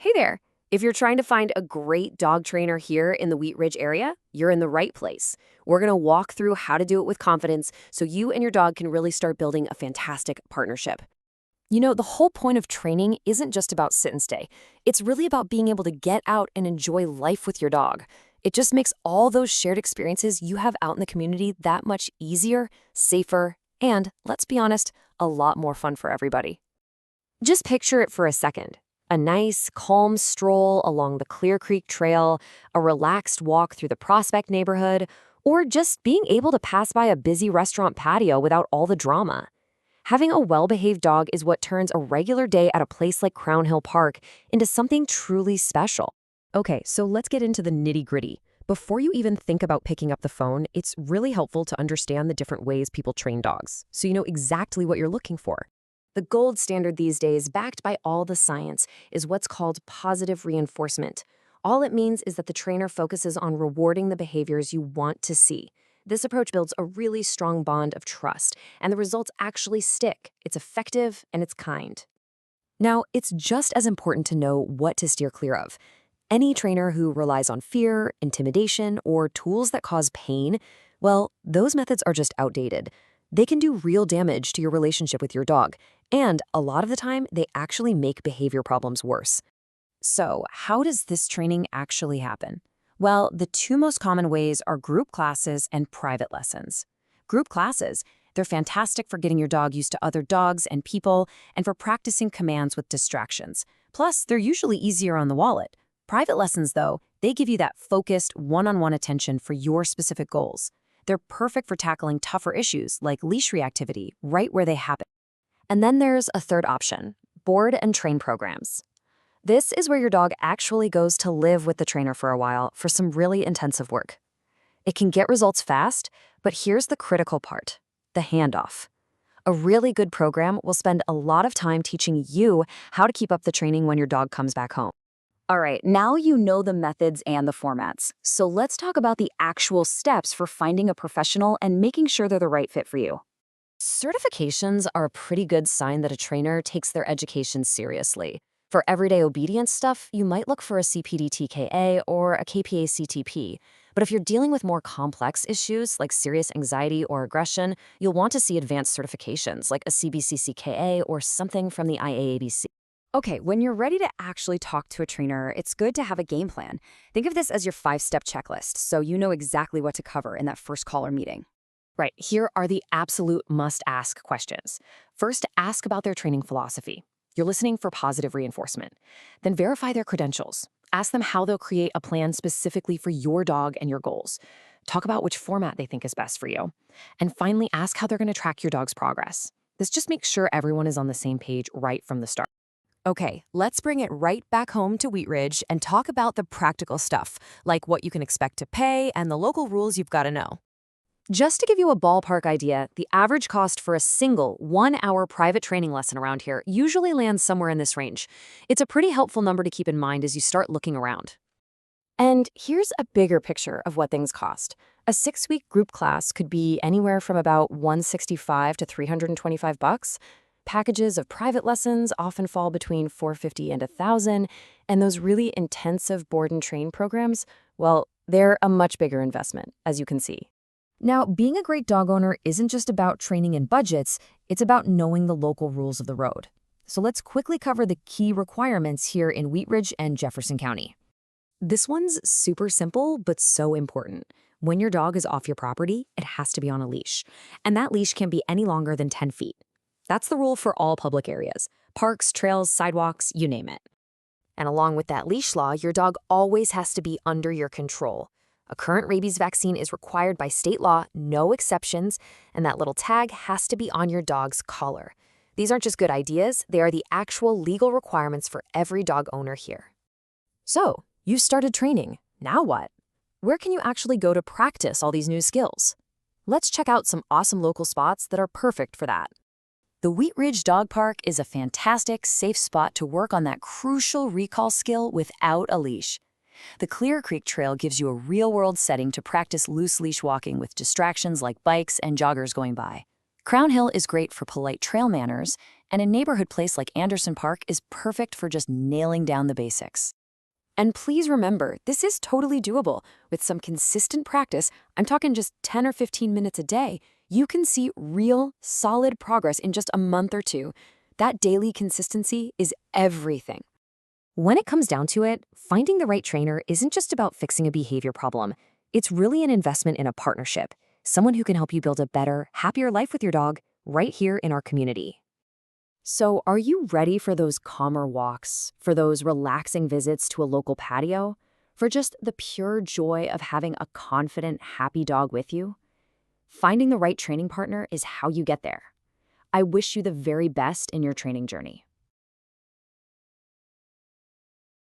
Hey there! If you're trying to find a great dog trainer here in the Wheat Ridge area, you're in the right place. We're going to walk through how to do it with confidence so you and your dog can really start building a fantastic partnership. You know, the whole point of training isn't just about sit and stay. It's really about being able to get out and enjoy life with your dog. It just makes all those shared experiences you have out in the community that much easier, safer, and, let's be honest, a lot more fun for everybody. Just picture it for a second. A nice, calm stroll along the Clear Creek Trail, a relaxed walk through the Prospect neighborhood, or just being able to pass by a busy restaurant patio without all the drama. Having a well-behaved dog is what turns a regular day at a place like Crown Hill Park into something truly special. Okay, so let's get into the nitty-gritty. Before you even think about picking up the phone, it's really helpful to understand the different ways people train dogs, so you know exactly what you're looking for. The gold standard these days, backed by all the science, is what's called positive reinforcement. All it means is that the trainer focuses on rewarding the behaviors you want to see. This approach builds a really strong bond of trust, and the results actually stick. It's effective and it's kind. Now, it's just as important to know what to steer clear of. Any trainer who relies on fear, intimidation, or tools that cause pain, well, those methods are just outdated. They can do real damage to your relationship with your dog, and a lot of the time, they actually make behavior problems worse. So, how does this training actually happen? Well, the two most common ways are group classes and private lessons. Group classes, they're fantastic for getting your dog used to other dogs and people, and for practicing commands with distractions. Plus, they're usually easier on the wallet. Private lessons, though, they give you that focused, one-on-one attention for your specific goals. They're perfect for tackling tougher issues like leash reactivity right where they happen. And then there's a third option, board and train programs. This is where your dog actually goes to live with the trainer for a while for some really intensive work. It can get results fast, but here's the critical part, the handoff. A really good program will spend a lot of time teaching you how to keep up the training when your dog comes back home. All right, now you know the methods and the formats. So let's talk about the actual steps for finding a professional and making sure they're the right fit for you. Certifications are a pretty good sign that a trainer takes their education seriously. For everyday obedience stuff, you might look for a CPD-TKA or a KPA-CTP. But if you're dealing with more complex issues like serious anxiety or aggression, you'll want to see advanced certifications like a CBCCKA or something from the IAABC. Okay, when you're ready to actually talk to a trainer, it's good to have a game plan. Think of this as your 5-step checklist, so you know exactly what to cover in that first call or meeting. Right, here are the absolute must-ask questions. First, ask about their training philosophy. You're listening for positive reinforcement. Then verify their credentials. Ask them how they'll create a plan specifically for your dog and your goals. Talk about which format they think is best for you. And finally, ask how they're going to track your dog's progress. This just makes sure everyone is on the same page right from the start. Okay, let's bring it right back home to Wheat Ridge and talk about the practical stuff, like what you can expect to pay and the local rules you've got to know. Just to give you a ballpark idea, the average cost for a single 1-hour private training lesson around here usually lands somewhere in this range. It's a pretty helpful number to keep in mind as you start looking around. And here's a bigger picture of what things cost. A 6-week group class could be anywhere from about $165 to $325. Packages of private lessons often fall between $450 and $1,000, and those really intensive board and train programs, well, they're a much bigger investment, as you can see. Now, being a great dog owner isn't just about training and budgets, it's about knowing the local rules of the road. So let's quickly cover the key requirements here in Wheat Ridge and Jefferson County. This one's super simple, but so important. When your dog is off your property, it has to be on a leash, and that leash can't be any longer than 10 feet. That's the rule for all public areas, parks, trails, sidewalks, you name it. And along with that leash law, your dog always has to be under your control. A current rabies vaccine is required by state law, no exceptions, and that little tag has to be on your dog's collar. These aren't just good ideas, they are the actual legal requirements for every dog owner here. So, you started training. Now what? Where can you actually go to practice all these new skills? Let's check out some awesome local spots that are perfect for that. The Wheat Ridge Dog Park is a fantastic, safe spot to work on that crucial recall skill without a leash. The Clear Creek Trail gives you a real-world setting to practice loose leash walking with distractions like bikes and joggers going by. Crown Hill is great for polite trail manners, And a neighborhood place like Anderson Park is perfect for just nailing down the basics. And please remember, this is totally doable. With some consistent practice, I'm talking just 10 or 15 minutes a day, you can see real, solid progress in just a month or two. That daily consistency is everything. When it comes down to it, finding the right trainer isn't just about fixing a behavior problem. It's really an investment in a partnership, someone who can help you build a better, happier life with your dog right here in our community. So, are you ready for those calmer walks, for those relaxing visits to a local patio, for just the pure joy of having a confident, happy dog with you? Finding the right training partner is how you get there. I wish you the very best in your training journey.